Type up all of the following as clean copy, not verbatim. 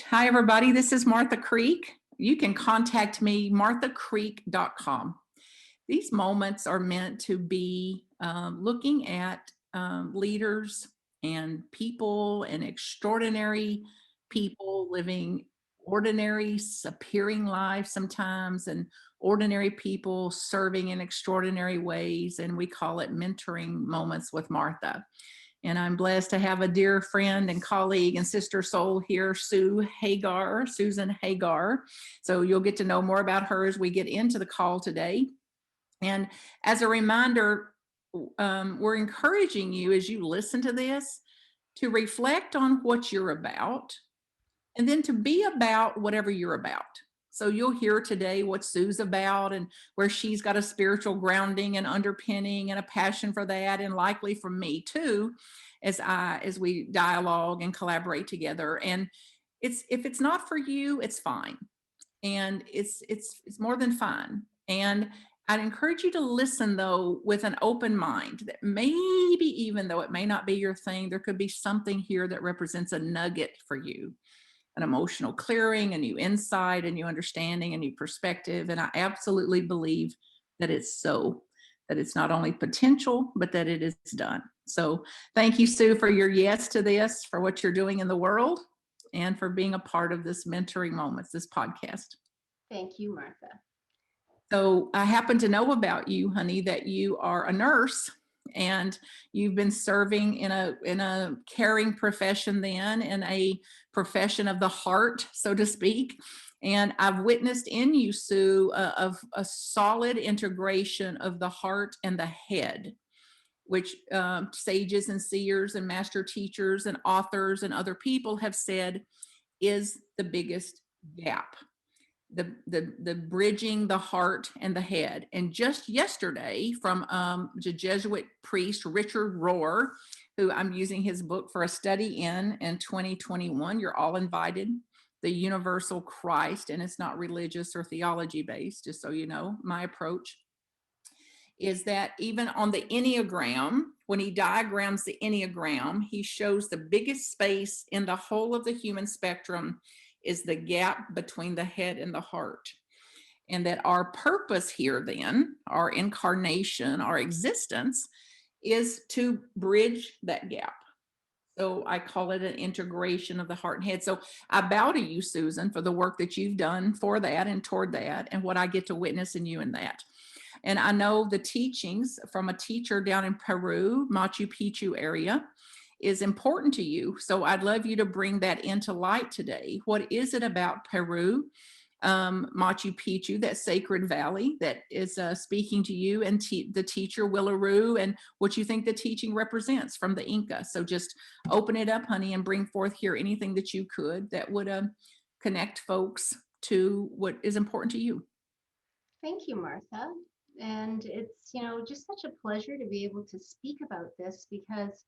right. Hi, everybody. This is Martha Creek. You can contact me, marthacreek.com. These moments are meant to be looking at leaders and people and extraordinary people living ordinary, appearing lives sometimes, and ordinary people serving in extraordinary ways. And we call it mentoring moments with Martha. And I'm blessed to have a dear friend and colleague and sister soul here, Susan Hagar. So you'll get to know more about her as we get into the call today. And as a reminder, we're encouraging you as you listen to this to reflect on what you're about and then to be about whatever you're about. So you'll hear today what Sue's about and where she's got a spiritual grounding and underpinning and a passion for that, and likely from me too, as we dialogue and collaborate together. And if it's not for you, it's fine. And it's more than fine. And I'd encourage you to listen though with an open mind, that maybe even though it may not be your thing, there could be something here that represents a nugget for you, an emotional clearing, a new insight, a new understanding, a new perspective. And I absolutely believe that it's so, that it's not only potential, but that it is done. So thank you, Sue, for your yes to this, for what you're doing in the world, and for being a part of this mentoring moments, this podcast. Thank you, Martha. So I happen to know about you, honey, that you are a nurse and you've been serving in a caring profession, then in a profession of the heart, so to speak. And I've witnessed in you, Sue, of a solid integration of the heart and the head, which sages and seers and master teachers and authors and other people have said is the biggest gap. The bridging the heart and the head. And just yesterday, from the Jesuit priest Richard Rohr, who I'm using his book for a study in 2021. You're all invited. The Universal Christ, and it's not religious or theology based, just so you know. My approach is that even on the Enneagram, when he diagrams the Enneagram, he shows the biggest space in the whole of the human spectrum is the gap between the head and the heart. And that our purpose here then, our incarnation, our existence, is to bridge that gap. So I call it an integration of the heart and head. So I bow to you, Susan, for the work that you've done for that and toward that, and what I get to witness in you in that. And I know the teachings from a teacher down in Peru, Machu Picchu area, is important to you. So I'd love you to bring that into light today. What is it about Peru, Machu Picchu, that sacred valley, that is speaking to you, and the teacher Willaroo, and what you think the teaching represents from the Inca? So just open it up, honey, and bring forth here anything that you could that would connect folks to what is important to you. Thank you, Martha. And it's, just such a pleasure to be able to speak about this, because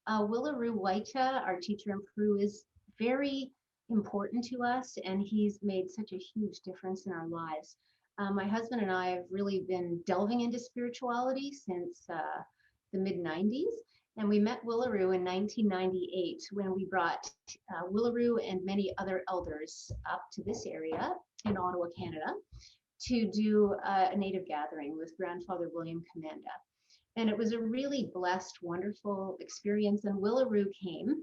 Willaroo Waita, our teacher in Peru, is very important to us, and he's made such a huge difference in our lives. My husband and I have really been delving into spirituality since the mid-90s, and we met Willaroo in 1998 when we brought Willaroo and many other elders up to this area in Ottawa, Canada, to do a native gathering with Grandfather William Commanda. And it was a really blessed, wonderful experience. And Willaroo came,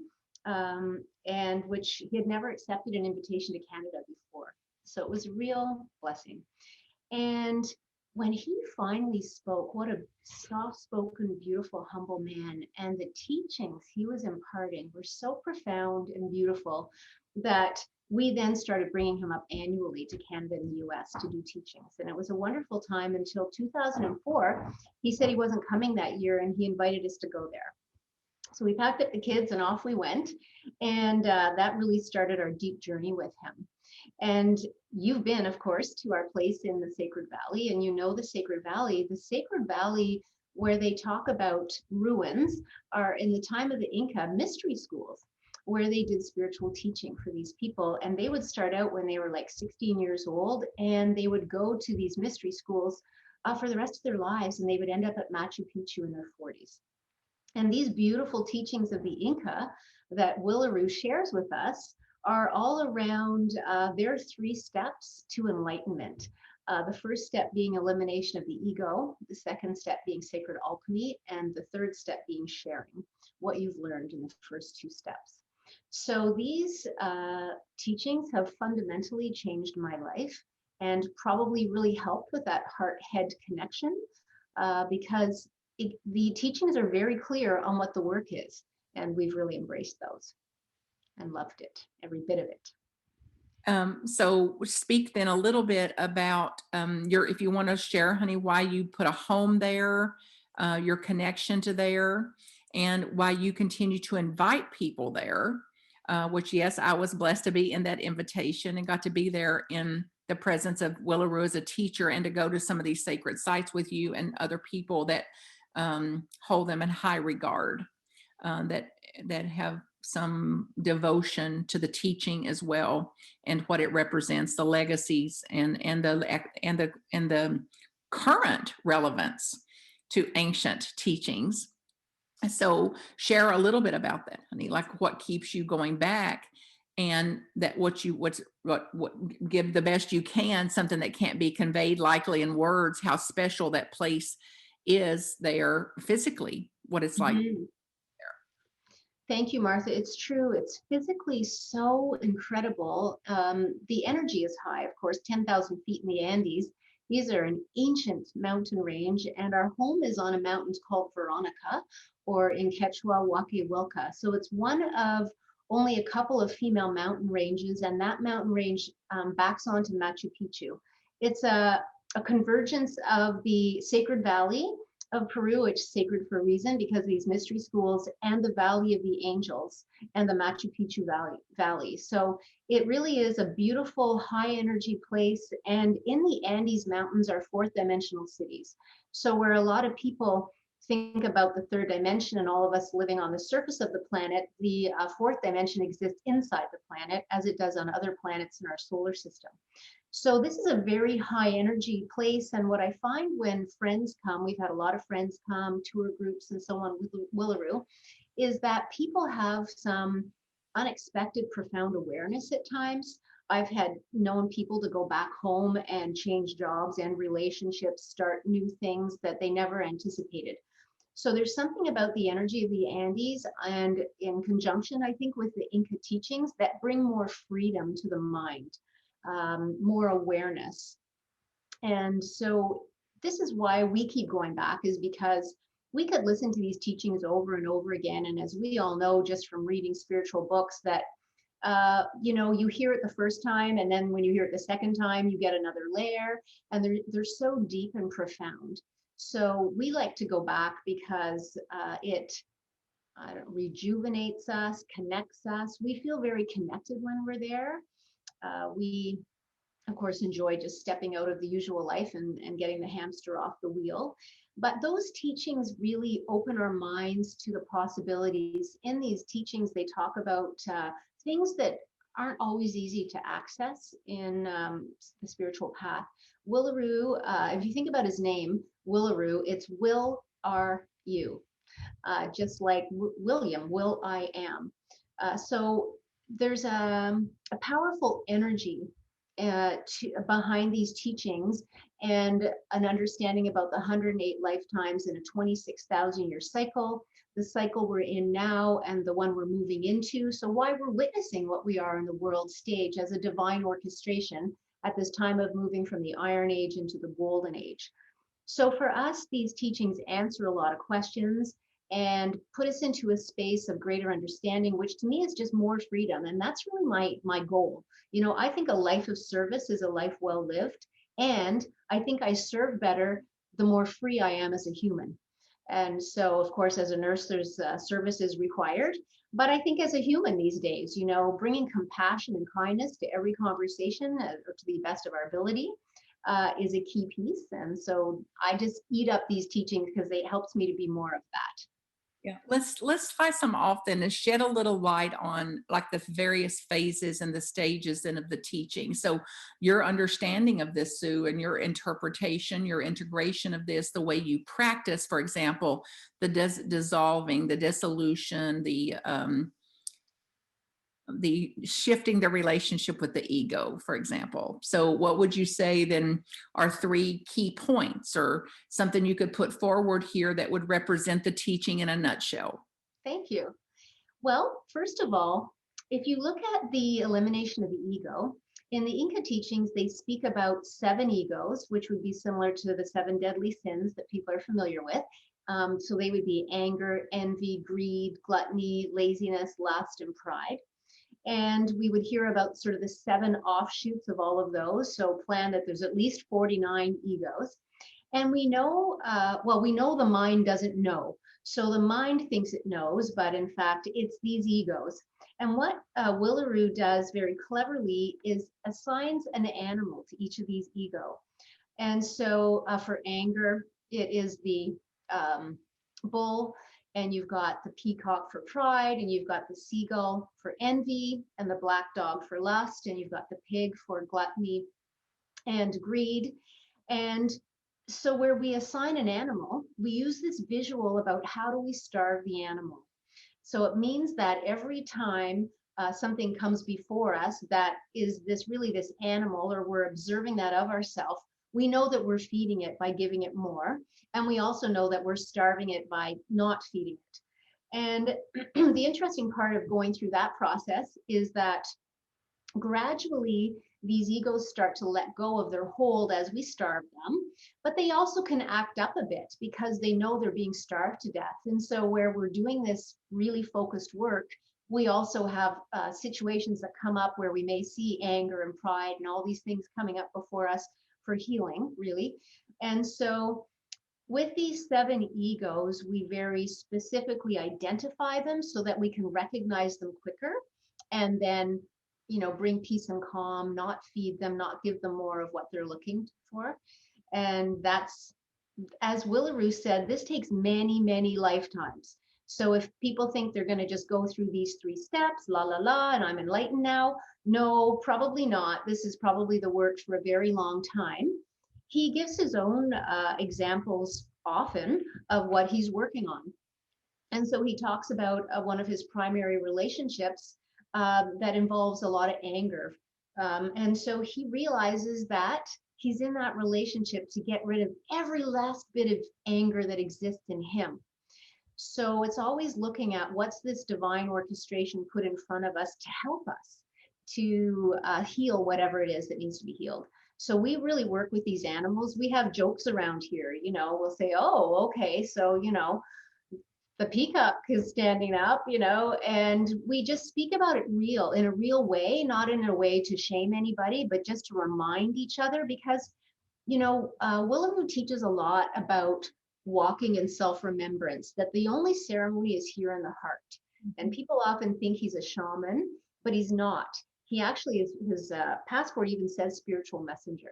and which he had never accepted an invitation to Canada before. So it was a real blessing. And when he finally spoke, what a soft-spoken, beautiful, humble man. And the teachings he was imparting were so profound and beautiful that we then started bringing him up annually to Canada and the US to do teachings. And it was a wonderful time until 2004. He said he wasn't coming that year, and he invited us to go there. So we packed up the kids and off we went. And that really started our deep journey with him. And you've been, of course, to our place in the Sacred Valley, and you know the Sacred Valley. The Sacred Valley, where they talk about ruins, are in the time of the Inca mystery schools, where they did spiritual teaching for these people. And they would start out when they were like 16 years old, and they would go to these mystery schools for the rest of their lives, and they would end up at Machu Picchu in their 40s. And these beautiful teachings of the Inca that Willaroo shares with us are all around their 3 steps to enlightenment. The first step being elimination of the ego, the second step being sacred alchemy, and the third step being sharing what you've learned in the first 2 steps. So these teachings have fundamentally changed my life and probably really helped with that heart-head connection because the teachings are very clear on what the work is, and we've really embraced those and loved it, every bit of it. So speak then a little bit about if you want to share, honey, why you put a home there, your connection to there, and why you continue to invite people there. Which, yes, I was blessed to be in that invitation and got to be there in the presence of Willaroo as a teacher and to go to some of these sacred sites with you and other people that hold them in high regard, that have some devotion to the teaching as well and what it represents, the legacies and the current relevance to ancient teachings. So share a little bit about that, honey, like what keeps you going back, and that what give the best you can, something that can't be conveyed likely in words, how special that place is there physically, what it's like. Mhm. Thank you, Martha. It's true. It's physically so incredible. The energy is high, of course, 10,000 feet in the Andes. These are an ancient mountain range, and our home is on a mountain called Veronica, or in Quechua, Huaquehuilca. So it's one of only a couple of female mountain ranges, and that mountain range backs onto Machu Picchu. It's a convergence of the Sacred Valley of Peru, which is sacred for a reason because of these mystery schools, and the Valley of the Angels and the Machu Picchu Valley. So it really is a beautiful high energy place. And in the Andes Mountains are fourth dimensional cities. So where a lot of people think about the third dimension and all of us living on the surface of the planet, the fourth dimension exists inside the planet as it does on other planets in our solar system. So this is a very high energy place. And what I find when friends come, we've had a lot of friends come, tour groups and so on with Willaroo, is that people have some unexpected profound awareness at times. I've had known people to go back home and change jobs and relationships, start new things that they never anticipated. So there's something about the energy of the Andes and in conjunction, I think, with the Inca teachings that bring more freedom to the mind, more awareness. And so this is why we keep going back, is because we could listen to these teachings over and over again. And as we all know, just from reading spiritual books, that you hear it the first time, and then when you hear it the second time, you get another layer, and they're so deep and profound. So we like to go back because it rejuvenates us, connects us. We feel very connected when we're there. We of course, enjoy just stepping out of the usual life and getting the hamster off the wheel. But those teachings really open our minds to the possibilities. In these teachings, they talk about things that aren't always easy to access in the spiritual path. Willaroo, if you think about his name, Willaroo, it's Will are you, just like William, Will I am. So there's a powerful energy behind these teachings, and an understanding about the 108 lifetimes in a 26,000 year cycle, the cycle we're in now and the one we're moving into. So why we're witnessing what we are in the world stage as a divine orchestration at this time of moving from the Iron Age into the Golden Age. So for us, these teachings answer a lot of questions and put us into a space of greater understanding, which to me is just more freedom. And that's really my goal. I think a life of service is a life well lived. And I think I serve better the more free I am as a human. And so, of course, as a nurse, there's service is required. But I think as a human these days, bringing compassion and kindness to every conversation or to the best of our ability is a key piece. And so I just eat up these teachings because it helps me to be more of that. Yeah, let's find some often and shed a little light on like the various phases and the stages and of the teaching. So your understanding of this, Sue, and your interpretation, your integration of this, the way you practice, for example, the dissolving, the dissolution, the the shifting the relationship with the ego, for example. So what would you say then are three key points or something you could put forward here that would represent the teaching in a nutshell? Thank you. Well, first of all, if you look at the elimination of the ego, in the Inca teachings, they speak about seven egos, which would be similar to the seven deadly sins that people are familiar with. So they would be anger, envy, greed, gluttony, laziness, lust, and pride. And we would hear about sort of the seven offshoots of all of those. So plan that there's at least 49 egos. And we know, we know the mind doesn't know. So the mind thinks it knows, but in fact, it's these egos. And what Willaroo does very cleverly is assigns an animal to each of these ego. And so for anger, it is the bull, and you've got the peacock for pride, and you've got the seagull for envy, and the black dog for lust, and you've got the pig for gluttony and greed. And so where we assign an animal, we use this visual about how do we starve the animal. So it means that every time something comes before us that is this animal, or we're observing that of ourselves, we know that we're feeding it by giving it more. And we also know that we're starving it by not feeding it. And the interesting part of going through that process is that gradually these egos start to let go of their hold as we starve them, but they also can act up a bit because they know they're being starved to death. And so where we're doing this really focused work, we also have situations that come up where we may see anger and pride and all these things coming up before us for healing, really. And so with these seven egos, we very specifically identify them so that we can recognize them quicker, and then, bring peace and calm, not feed them, not give them more of what they're looking for. And that's, as Willaroo said, this takes many, many lifetimes. So if people think they're going to just go through these three steps, la, la, la, and I'm enlightened now, no, probably not. This is probably the work for a very long time. He gives his own examples often of what he's working on. And so he talks about one of his primary relationships that involves a lot of anger. And so he realizes that he's in that relationship to get rid of every last bit of anger that exists in him. So it's always looking at what's this divine orchestration put in front of us to help us to heal whatever it is that needs to be healed. So we really work with these animals. We have jokes around here, we'll say, oh, okay, so, the peacock is standing up, and we just speak about it in a real way, not in a way to shame anybody, but just to remind each other, because, Willaroo teaches a lot about walking in self-remembrance, that the only ceremony is here in the heart. And people often think he's a shaman, but he's not. He actually is, his passport even says spiritual messenger.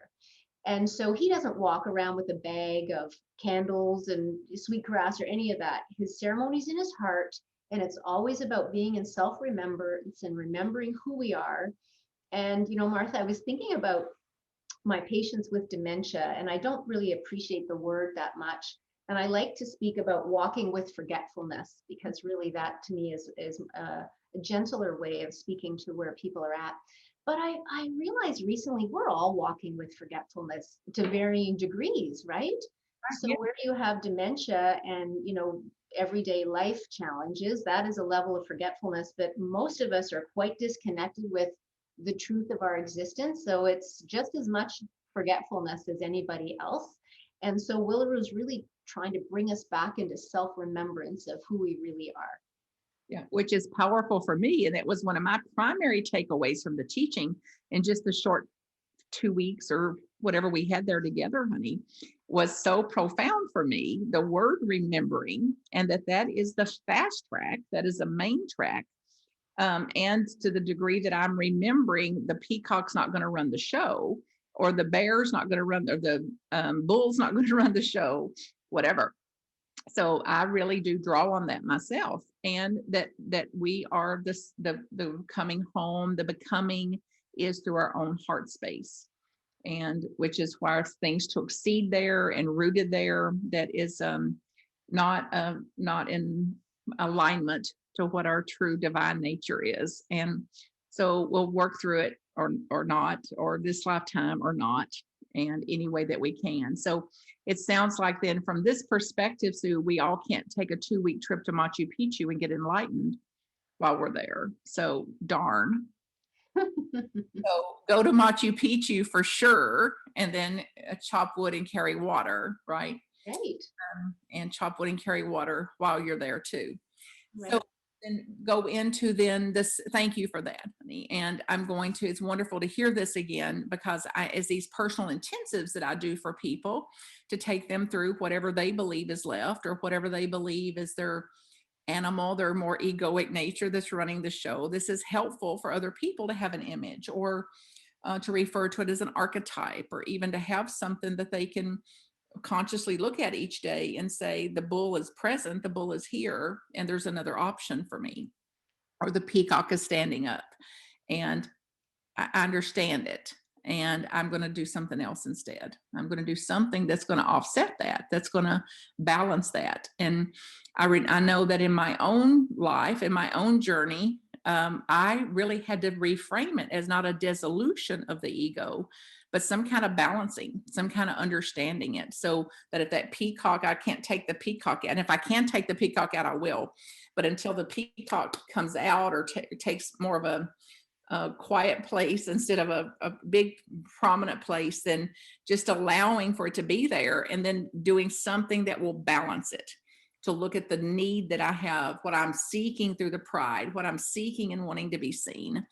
And so he doesn't walk around with a bag of candles and sweetgrass or any of that. His ceremony's in his heart, and it's always about being in self-remembrance and remembering who we are. And, Martha, I was thinking about my patients with dementia, and I don't really appreciate the word that much. And I like to speak about walking with forgetfulness, because really that to me is a gentler way of speaking to where people are at. But I realized recently we're all walking with forgetfulness to varying degrees, right? So where you have dementia and, everyday life challenges, that is a level of forgetfulness, but most of us are quite disconnected with the truth of our existence. So it's just as much forgetfulness as anybody else. And so Willaroo is really trying to bring us back into self-remembrance of who we really are. Yeah, which is powerful for me. And it was one of my primary takeaways from the teaching in just the short 2 weeks or whatever we had there together, honey, was so profound for me. The word remembering, and that is the fast track, that is the main track. And to the degree that I'm remembering, the peacock's not going to run the show, or the bear's not going to run, or the bull's not going to run the show, whatever. So I really do draw on that myself, and that we are the coming home, the becoming is through our own heart space, and which is why things took seed there and rooted there that is not in alignment to what our true divine nature is. And so we'll work through it or not, or this lifetime or not, and any way that we can. So it sounds like then from this perspective, Sue, we all can't take a 2-week trip to Machu Picchu and get enlightened while we're there. So darn. So go to Machu Picchu for sure, and then chop wood and carry water, right? Right. And chop wood and carry water while you're there too. Right. So then go into then this. Thank you for that, honey. And I'm going to. It's wonderful to hear this again because as these personal intensives that I do for people to take them through whatever they believe is left or whatever they believe is their animal, their more egoic nature that's running the show. This is helpful for other people to have an image or to refer to it as an archetype, or even to have something that they can consciously look at each day and say, the bull is present, the bull is here, and there's another option for me. Or the peacock is standing up and I understand it. And I'm going to do something else instead. I'm going to do something that's going to offset that, that's going to balance that. And I know that in my own life, in my own journey, I really had to reframe it as not a dissolution of the ego, but some kind of balancing, some kind of understanding it. So that if that peacock, I can't take the peacock out. And if I can take the peacock out, I will. But until the peacock comes out or takes more of a quiet place instead of a big prominent place, then just allowing for it to be there and then doing something that will balance it, to look at the need that I have, what I'm seeking through the pride, what I'm seeking and wanting to be seen.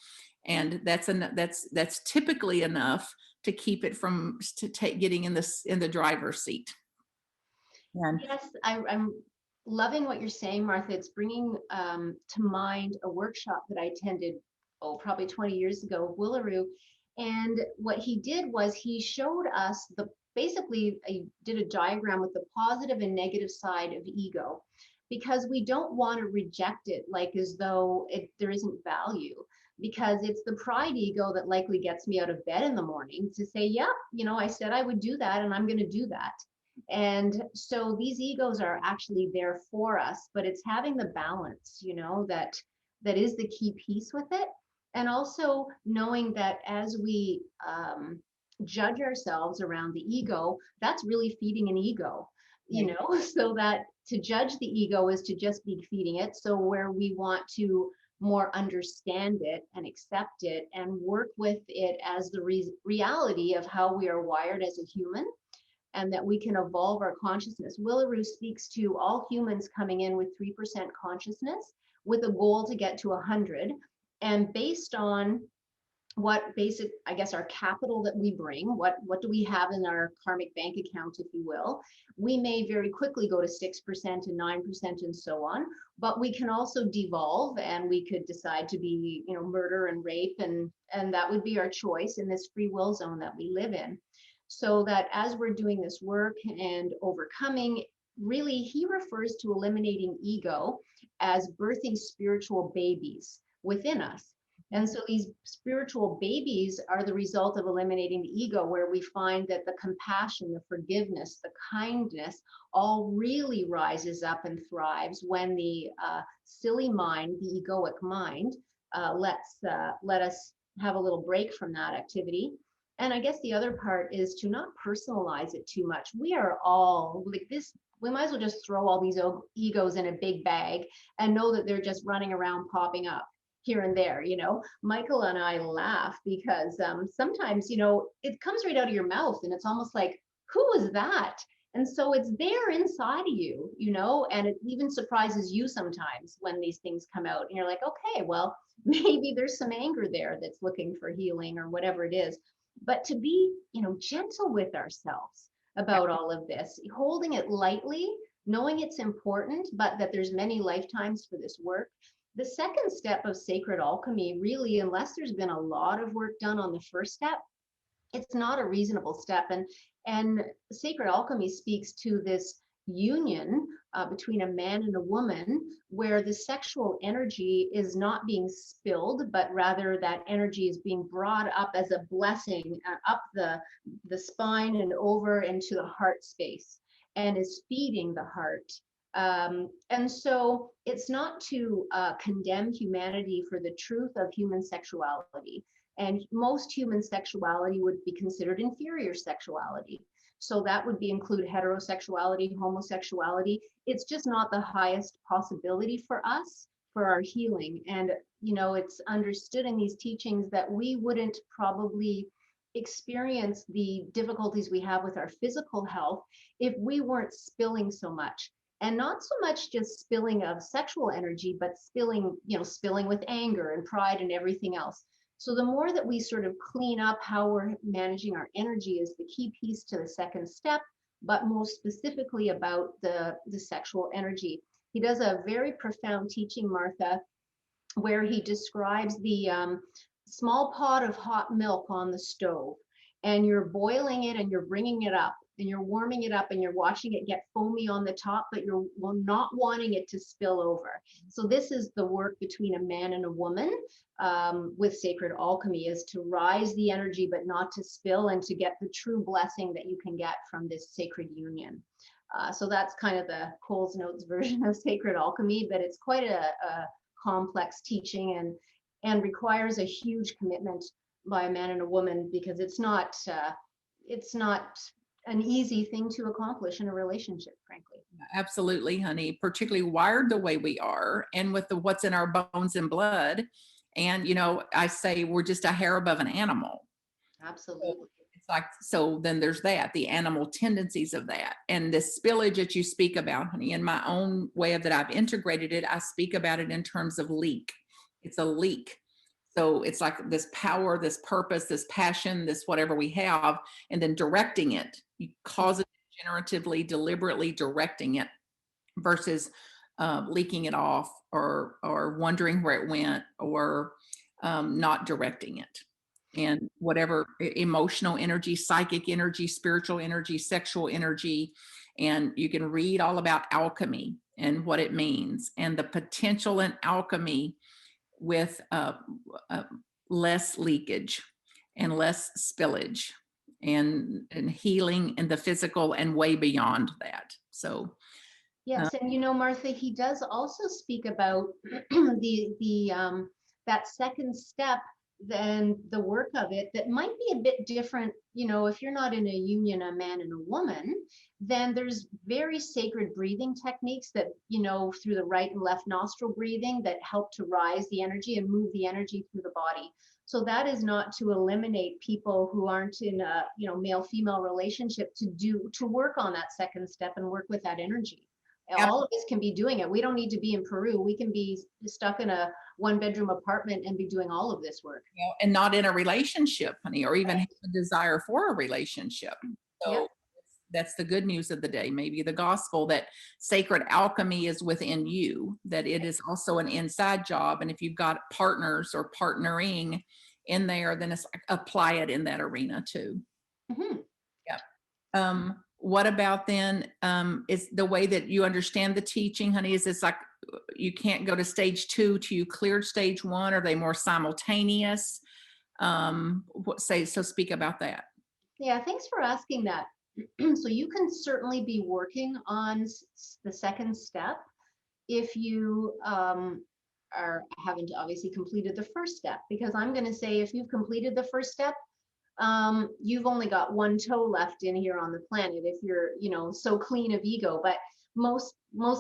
And that's typically enough to keep it from getting in the driver's seat. And Yes, I'm loving what you're saying, Martha. It's bringing to mind a workshop that I attended, probably 20 years ago, of Willaroo. And what he did was he showed us basically, I did a diagram with the positive and negative side of ego, because we don't want to reject it like as though there isn't value, because it's the pride ego that likely gets me out of bed in the morning to say, yeah, I said I would do that and I'm going to do that. And so these egos are actually there for us, but it's having the balance, that is the key piece with it. And also knowing that as we judge ourselves around the ego, that's really feeding an ego, so that to judge the ego is to just be feeding it. So where we want to more understand it and accept it and work with it as the reality of how we are wired as a human, and that we can evolve our consciousness. Willaroo speaks to all humans coming in with 3% consciousness with a goal to get to 100. And based on what basic, I guess, our capital that we bring, what do we have in our karmic bank account, if you will, we may very quickly go to 6% and 9% and so on, but we can also devolve and we could decide to be, murder and rape, and that would be our choice in this free will zone that we live in. So that as we're doing this work and overcoming, really, he refers to eliminating ego as birthing spiritual babies within us. And so these spiritual babies are the result of eliminating the ego, where we find that the compassion, the forgiveness, the kindness all really rises up and thrives when the silly mind, the egoic mind, let us have a little break from that activity. And I guess the other part is to not personalize it too much. We are all like this. We might as well just throw all these egos in a big bag and know that they're just running around popping up here and there. Michael and I laugh because sometimes, it comes right out of your mouth and it's almost like, who is that? And so it's there inside of you, and it even surprises you sometimes when these things come out and you're like, okay, well, maybe there's some anger there that's looking for healing or whatever it is. But to be, gentle with ourselves about all of this, holding it lightly, knowing it's important, but that there's many lifetimes for this work. The second step of sacred alchemy, really, unless there's been a lot of work done on the first step, it's not a reasonable step. And sacred alchemy speaks to this union between a man and a woman, where the sexual energy is not being spilled, but rather that energy is being brought up as a blessing up the spine and over into the heart space, and is feeding the heart And so it's not to condemn humanity for the truth of human sexuality. And most human sexuality would be considered inferior sexuality. So that would be include heterosexuality, homosexuality. It's just not the highest possibility for us for our healing. And, it's understood in these teachings that we wouldn't probably experience the difficulties we have with our physical health if we weren't spilling so much, and not so much just spilling of sexual energy, but spilling with anger and pride and everything else. So the more that we sort of clean up how we're managing our energy is the key piece to the second step, but most specifically about the sexual energy. He does a very profound teaching, Martha, where he describes the small pot of hot milk on the stove, and you're boiling it and you're bringing it up and you're warming it up and you're watching it get foamy on the top, but you're not wanting it to spill over. So this is the work between a man and a woman with sacred alchemy, is to rise the energy but not to spill, and to get the true blessing that you can get from this sacred union. So that's kind of the Coles Notes version of sacred alchemy, but it's quite a complex teaching, and requires a huge commitment by a man and a woman, because it's not an easy thing to accomplish in a relationship, frankly. Absolutely, honey, particularly wired the way we are and with the what's in our bones and blood. And, I say we're just a hair above an animal. So Absolutely. it's like, so then there's that, the animal tendencies of that. And the spillage that you speak about, honey, in my own way of that I've integrated it, I speak about it in terms of leak. It's a leak. So it's like this power, this purpose, this passion, this whatever we have, and then directing it. You cause it generatively, deliberately directing it versus leaking it off, or wondering where it went, or not directing it. And whatever emotional energy, psychic energy, spiritual energy, sexual energy. And you can read all about alchemy and what it means, and the potential in alchemy with uh, less leakage and less spillage, and healing in the physical and way beyond that. So Yes, and Martha, he does also speak about the that second step, then the work of it that might be a bit different. If you're not in a union, a man and a woman, then there's very sacred breathing techniques that, through the right and left nostril breathing, that help to rise the energy and move the energy through the body. So that is not to eliminate people who aren't in a, male-female relationship to work on that second step and work with that energy. All of us can be doing it. We don't need to be in Peru. We can be stuck in a one-bedroom apartment and be doing all of this work. and not in a relationship, honey, or even Right. have a desire for a relationship. Yep. So that's the good news of the day, maybe the gospel, that sacred alchemy is within you, that it is also an inside job. And if you've got partners or partnering in there, then it's like apply it in that arena too. Mhm. Yep. What about then, is the way that you understand the teaching, honey, is it's like you can't go to stage 2 till you cleared stage 1? Are they more simultaneous? So speak about that. Yeah, thanks for asking that. So you can certainly be working on the second step if you haven't obviously completed the first step, because I'm going to say if you've completed the first step, you've only got one toe left in here on the planet if you're, so clean of ego. But most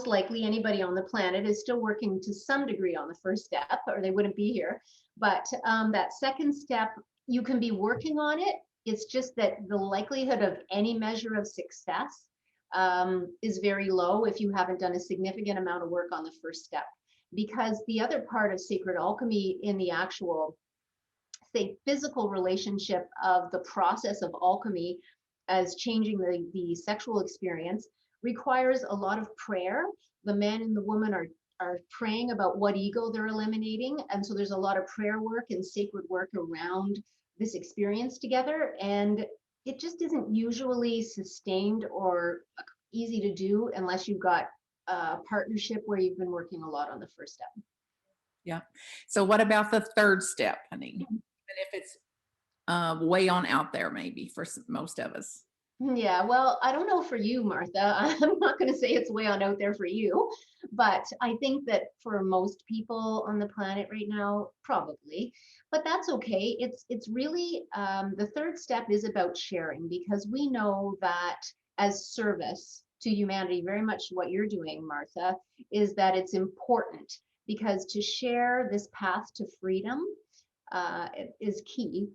likely anybody on the planet is still working to some degree on the first step, or they wouldn't be here. But that second step, you can be working on it. It's just that the likelihood of any measure of success is very low if you haven't done a significant amount of work on the first step. Because the other part of sacred alchemy in the actual, say, physical relationship of the process of alchemy as changing the sexual experience requires a lot of prayer. The man and the woman are praying about what ego they're eliminating. And so there's a lot of prayer work and sacred work around this experience together. And it just isn't usually sustained or easy to do unless you've got a partnership where you've been working a lot on the first step. Yeah. So what about the third step, honey? Even if it's way on out there, maybe for most of us. Yeah, well, I don't know for you, Martha. I'm not going to say it's way on out there for you, but I think that for most people on the planet right now, probably. But that's okay. It's really the third step is about sharing because we know that as service to humanity, very much what you're doing, Martha, is that it's important because to share this path to freedom is key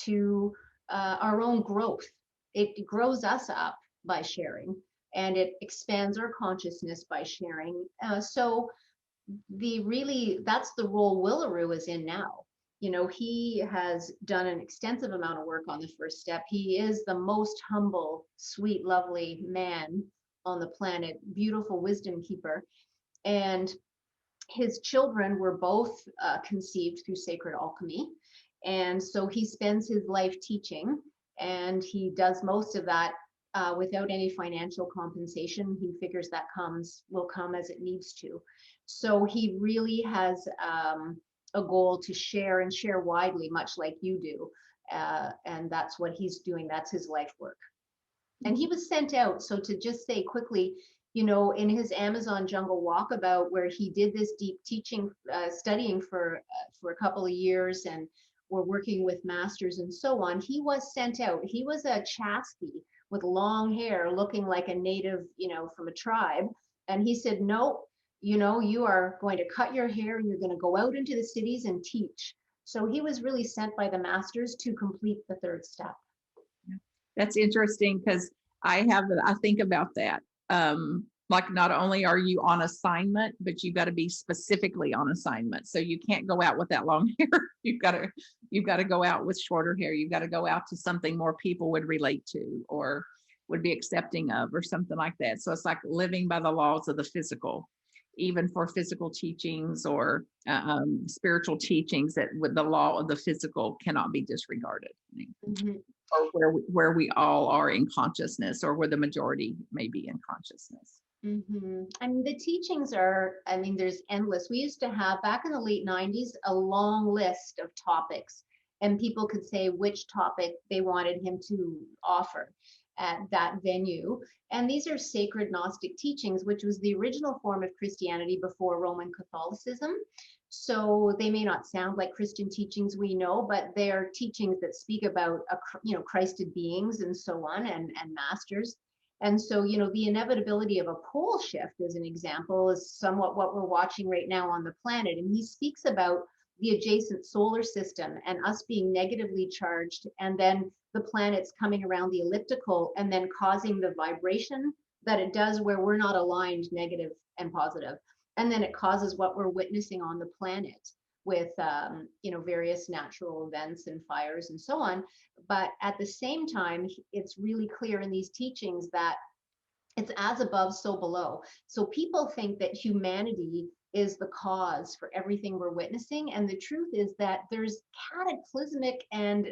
to our own growth. It grows us up by sharing, and it expands our consciousness by sharing. So the really that's the role Willaroo is in now. You know, he has done an extensive amount of work on the first step. He is the most humble, sweet, lovely man on the planet, beautiful wisdom keeper. And his children were both conceived through sacred alchemy. And so he spends his life teaching, and he does most of that without any financial compensation. He figures that will come as it needs to. So he really has a goal to share and share widely, much like you do. And that's what he's doing. That's his life work. And he was sent out. So to just say quickly, you know, in his Amazon jungle walkabout, where he did this deep teaching, studying for a couple of years, and we're working with masters and so on, he was sent out. He was a chasqui with long hair, looking like a native, you know, from a tribe. And he said, no, you know, you are going to cut your hair and you're going to go out into the cities and teach. So he was really sent by the masters to complete the third step. That's interesting because I think about that. Like not only are you on assignment, but you got to be specifically on assignment. So you can't go out with that long hair. You've got to go out with shorter hair. You've got to go out to something more people would relate to or would be accepting of or something like that. So it's like living by the laws of the physical, even for physical teachings or spiritual teachings, that with the law of the physical cannot be disregarded. Mhm. Or where we all are in consciousness, or where the majority may be in consciousness. I mean, the teachings are, I mean, there's endless. We used to have back in the late 90s a long list of topics, and people could say which topic they wanted him to offer at that venue. And these are sacred Gnostic teachings, which was the original form of Christianity before Roman Catholicism. So they may not sound like Christian teachings we know, but they're teachings that speak about, you know, Christed beings and so on, and masters. And so, you know, the inevitability of a pole shift, as an example, is somewhat what we're watching right now on the planet. And he speaks about the adjacent solar system and us being negatively charged, and then the planets coming around the elliptical and then causing the vibration that it does where we're not aligned negative and positive. And then it causes what we're witnessing on the planet with, you know, various natural events and fires and so on. But at the same time, it's really clear in these teachings that it's as above, so below. So people think that humanity is the cause for everything we're witnessing. And the truth is that there's cataclysmic and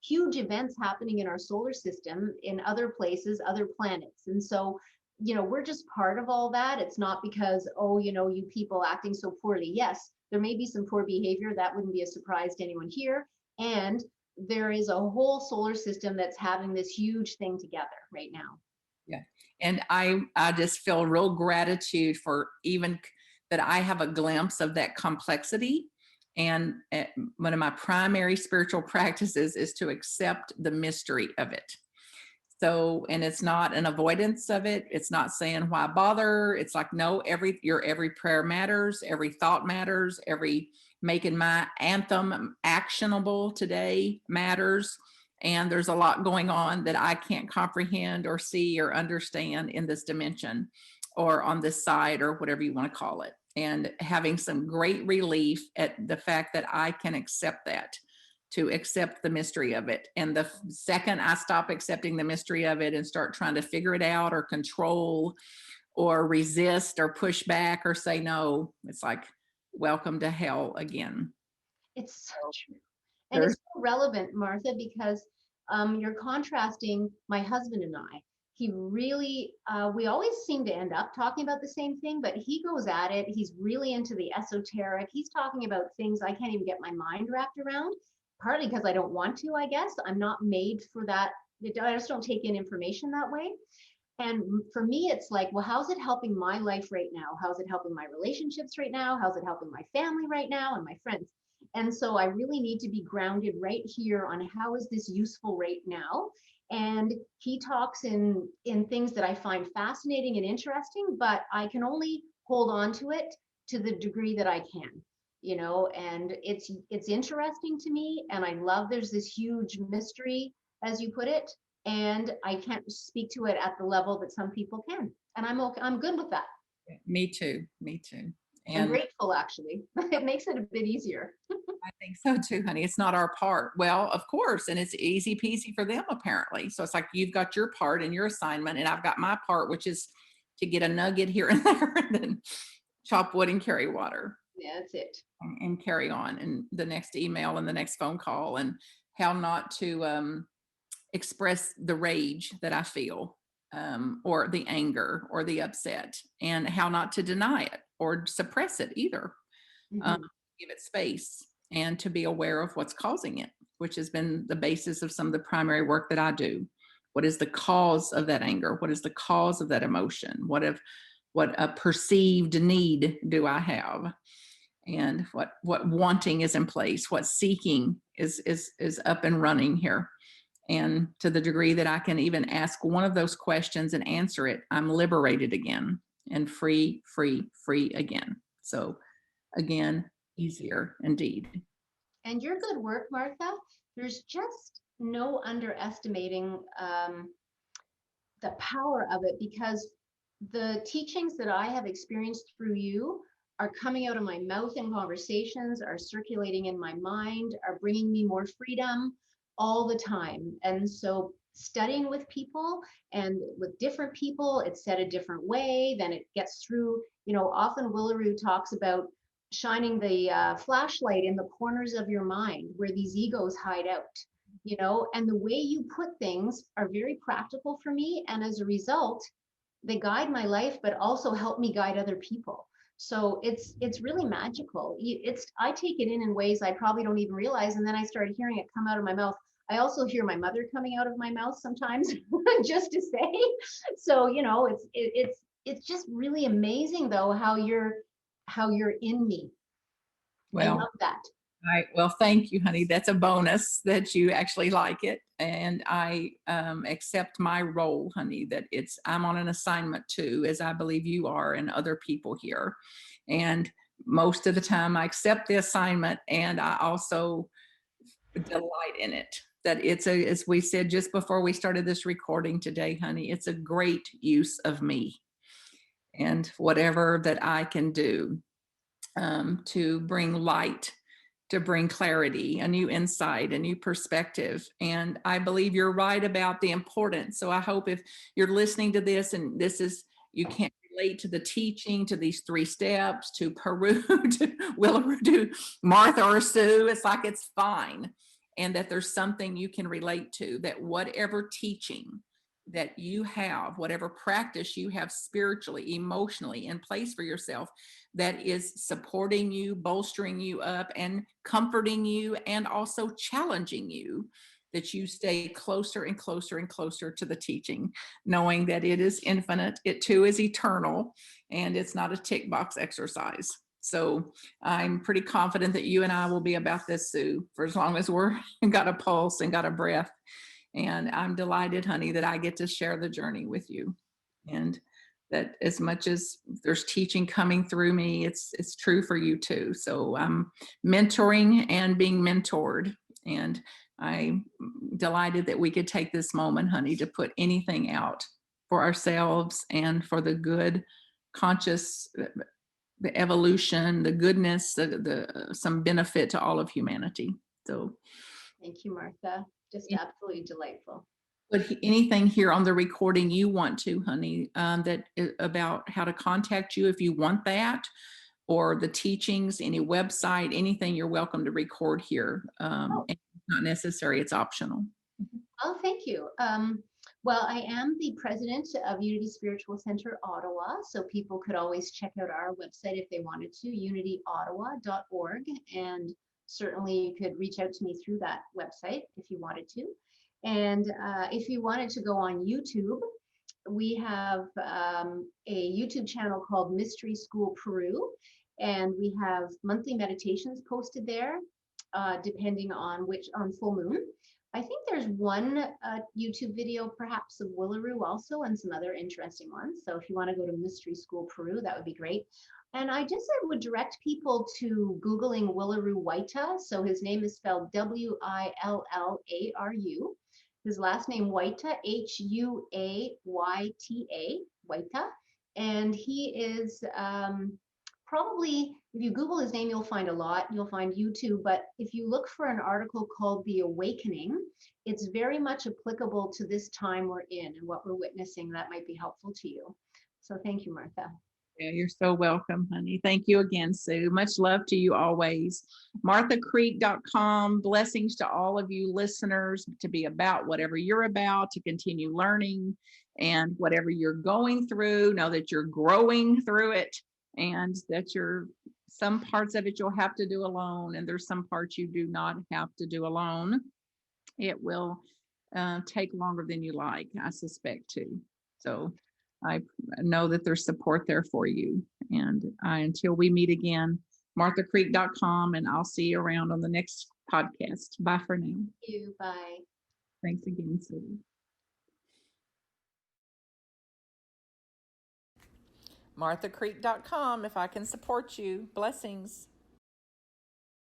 huge events happening in our solar system, in other places, other planets. And so, you know, we're just part of all that. It's not because, oh, you know, you people acting so poorly. Yes, there may be some poor behavior. That wouldn't be a surprise to anyone here. And there is a whole solar system that's having this huge thing together right now. Yeah. And I just feel real gratitude for even that I have a glimpse of that complexity. And one of my primary spiritual practices is to accept the mystery of it. So, and it's not an avoidance of it. It's not saying why bother. It's like, no, every prayer matters, every thought matters, every making my anthem actionable today matters. And there's a lot going on that I can't comprehend or see or understand in this dimension or on this side or whatever you want to call it. And having some great relief at the fact that I can accept that, to accept the mystery of it. And the second I stop accepting the mystery of it and start trying to figure it out or control or resist or push back or say no, it's like, welcome to hell again. It's so So true. And it's there's so relevant, Martha, because you're contrasting my husband and I. He really, we always seem to end up talking about the same thing, but he goes at it. He's really into the esoteric. He's talking about things I can't even get my mind wrapped around, partly because I don't want to, I guess. I'm not made for that I just don't take in information that way. And for me, it's like, well, how's it helping my life right now? How's it helping my relationships right now? How's it helping my family right now and my friends? And so I really need to be grounded right here on how is this useful right now? And he talks in things that I find fascinating and interesting, but I can only hold on to it to the degree that I can, and it's interesting to me, and I love there's this huge mystery, as you put it, and I can't speak to it at the level that some people can. And I'm okay, I'm good with that. Me too. Me too. And And grateful, actually. It makes it a bit easier. I think so too, honey. It's not our part. Well, of course, and it's easy peasy for them apparently. So it's like you've got your part and your assignment, and I've got my part, which is to get a nugget here and there, and then chop wood and carry water, Yeah, that's it. and carry on, and the next email and the next phone call, and how not to express the rage that I feel, or the anger or the upset, and how not to deny it or suppress it either. Um, Hmm. give it space and to be aware of what's causing it, which has been the basis of some of the primary work that I do. What is the cause of that anger? What is the cause of that emotion? What a perceived need do I have? And what wanting is in place? What seeking is up and running here? And to the degree that I can even ask one of those questions and answer it, I'm liberated again and free, free, free again. So again, easier indeed. And your good work, Martha, there's just no underestimating the power of it, because the teachings that I have experienced through you are coming out of my mouth in conversations, are circulating in my mind, are bringing me more freedom all the time. And so studying with people and with different people, it's said a different way, then it gets through. Often Willaroo talks about shining the flashlight in the corners of your mind where these egos hide out, and the way you put things are very practical for me. And as a result, they guide my life, but also help me guide other people. So it's really magical. I take it in ways I probably don't even realize. And then I started hearing it come out of my mouth. I also hear my mother coming out of my mouth sometimes just to say. So, it's just really amazing though, how you're in me. I Well, love that. well, thank you, honey. That's a bonus that you actually like it. And I accept my role, honey, that I'm on an assignment too, as I believe you are and other people here. And most of the time I accept the assignment, and I also delight in it. That as we said just before we started this recording today, honey, it's a great use of me and whatever that I can do to bring light, to bring clarity, a new insight, a new perspective. And I believe you're right about the importance. So I hope if you're listening to this and you can't relate to the teaching, to these 3 steps, to Peru, to Willaroo, to Martha or Sue, it's like it's fine. And that there's something you can relate to, that whatever teaching that you have, whatever practice you have spiritually, emotionally in place for yourself, that is supporting you, bolstering you up, and comforting you, and also challenging you, that you stay closer and closer and closer to the teaching, knowing that it is infinite, it too is eternal, and it's not a tick box exercise. So I'm pretty confident that you and I will be about this, Sue, for as long as we're got a pulse and got a breath. And I'm delighted, honey, that I get to share the journey with you. And that as much as there's teaching coming through me, it's true for you too. So I'm mentoring and being mentored. And I'm delighted that we could take this moment, honey, to put anything out for ourselves and for the good, conscious, the evolution, the goodness, some benefit to all of humanity. So Thank you, Martha. Just absolutely delightful. but anything here on the recording you want to, honey, about how to contact you if you want that, or the teachings, any website, anything, you're welcome to record here. Oh, And it's not necessary, it's optional. oh, thank you. Well, I am the president of Unity Spiritual Center Ottawa, so people could always check out our website if they wanted to, unityottawa.org, and certainly you could reach out to me through that website if you wanted to. And if you wanted to go on YouTube, we have a YouTube channel called Mystery School Peru, and we have monthly meditations posted there, depending on on full moon. I think there's one YouTube video perhaps of Willaroo also, and some other interesting ones. So if you want to go to Mystery School Peru, that would be great. And I would direct people to Googling Willaroo Waita. So his name is spelled Willaru. His last name Waita, Huayta, Waita, and he is probably, if you Google his name, you'll find a lot. You'll find YouTube, but if you look for an article called The Awakening, it's very much applicable to this time we're in and what we're witnessing. That might be helpful to you. So thank you, Martha. Yeah, you're so welcome, honey. Thank you again, Sue. Much love to you always. MarthaCreek.com. Blessings to all of you listeners, to be about whatever you're about, to continue learning, and whatever you're going through, know that you're growing through it, and that some parts of it you'll have to do alone, and there's some parts you do not have to do alone. It will take longer than you like, I suspect, too. So I know that there's support there for you. And until we meet again, MarthaCreek.com, and I'll see you around on the next podcast. Bye for now. Thank you. Bye. Thanks again, Sue. MarthaCreek.com, if I can support you. Blessings.